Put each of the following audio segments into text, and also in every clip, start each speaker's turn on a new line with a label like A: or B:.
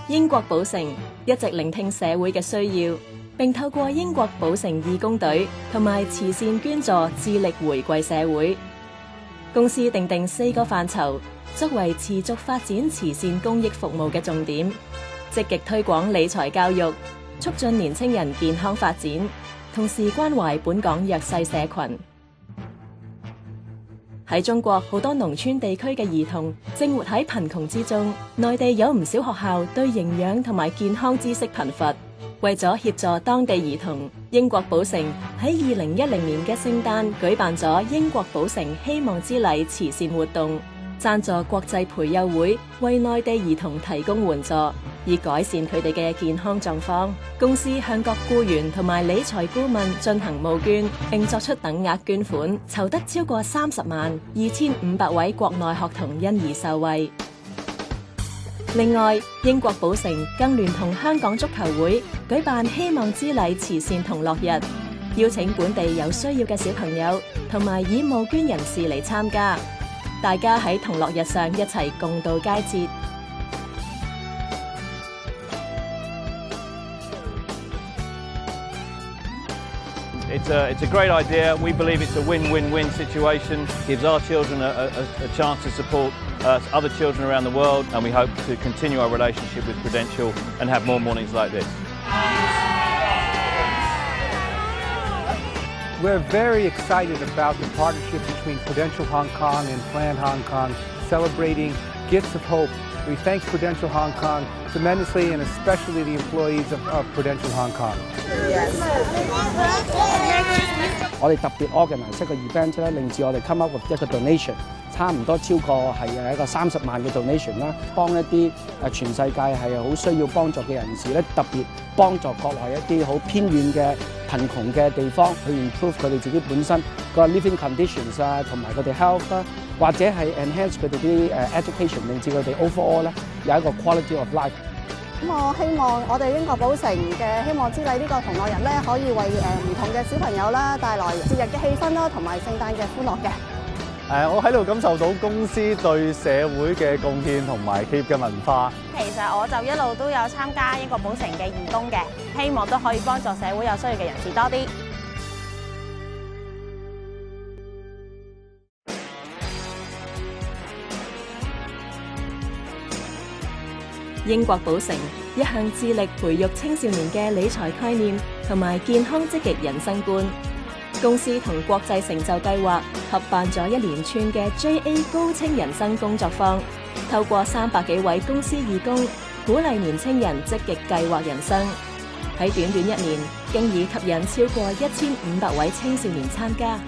A: 英國寶城一直聆聽社會嘅需要，並透過英國寶城義工隊同埋慈善捐助致力回饋社會。公司訂定4個範疇，作為持續發展慈善公益服務嘅重點，積極推廣理財教育，促進年輕人健康發展，同時關懷本港弱勢社群。喺中國好多農村地區嘅兒童正活喺貧窮之中，內地有唔少學校對營養同埋健康知識貧乏。為咗協助當地兒童，英國寶城喺2010年嘅聖誕舉辦咗英國寶城希望之禮慈善活動，贊助國際培幼會為內地兒童提供援助，以改善佢哋嘅健康狀況。公司向各僱員同埋理財顧問進行募捐，並作出等額捐款，籌得超過302500位國內學童因而受惠。另外，英國寶城更聯同香港足球會舉辦希望之禮慈善同樂日，邀請本地有需要嘅小朋友同埋以募捐人士嚟參加，大家喺同樂日上一齊共度佳節。
B: It's a great idea. We believe it's a win-win-win situation. Gives our children a chance to support other children around the world, and we hope to continue our relationship with Prudential and have more mornings like this.
C: We're very excited about the partnership between Prudential Hong Kong and Plan Hong Kong, celebrating Gifts of Hope. We thank Prudential Hong Kong tremendously, and especially the employees of Prudential Hong Kong.
D: 我哋特別 organize 一個 event 咧，令至我哋 come up with 一個 donation， 差唔多超過係一個30萬嘅 donation 啦，幫一啲全世界係好需要幫助嘅人士咧，特別幫助國內一啲好偏遠嘅貧窮嘅地方，去 improve 佢哋自己本身個 living conditions 啊，同埋佢哋 health 啦，或者係 enhance 佢哋啲education， 令至佢哋 overall 咧有一個 quality of life。
E: 咁我希望我哋英國寶城嘅希望之禮呢個同樂日咧，可以為唔同嘅小朋友啦帶來節日嘅氣氛啦，同埋聖誕嘅歡樂嘅。
F: 我喺度感受到公司對社會嘅貢獻同埋企業嘅文化。
G: 其實我就一路都有參加英國寶城嘅義工嘅，希望都可以幫助社會有需要嘅人士多啲。
A: 英國寶城一向致力培育青少年嘅理財概念同埋健康積極人生觀。公司同國際成就計劃合辦咗一連串嘅 JA 高青人生工作坊，透過300幾位公司義工，鼓勵年青人積極計劃人生。喺短短1年，經已吸引超過1500位青少年參加。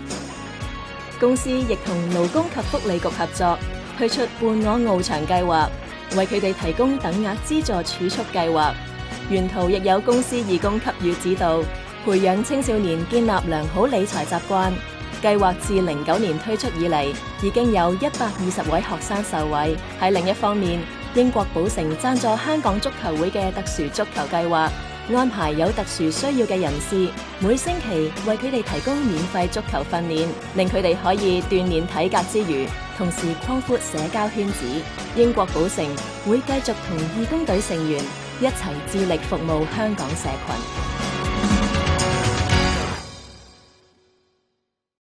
A: 公司亦同勞工及福利局合作，推出伴我翱翔計劃，為佢哋提供等額資助儲蓄計劃，沿途亦有公司義工給予指導，培養青少年建立良好理財習慣。計劃自09年推出以嚟，已經有120位學生受惠。喺另一方面，英國寶城贊助香港足球會嘅特殊足球計劃，安排有特殊需要嘅人士，每星期為佢哋提供免費足球訓練，令佢哋可以鍛鍊體格之餘，同時擴闊社交圈子。英國寶城會繼續同義工隊成員一齊致力服務香港社群。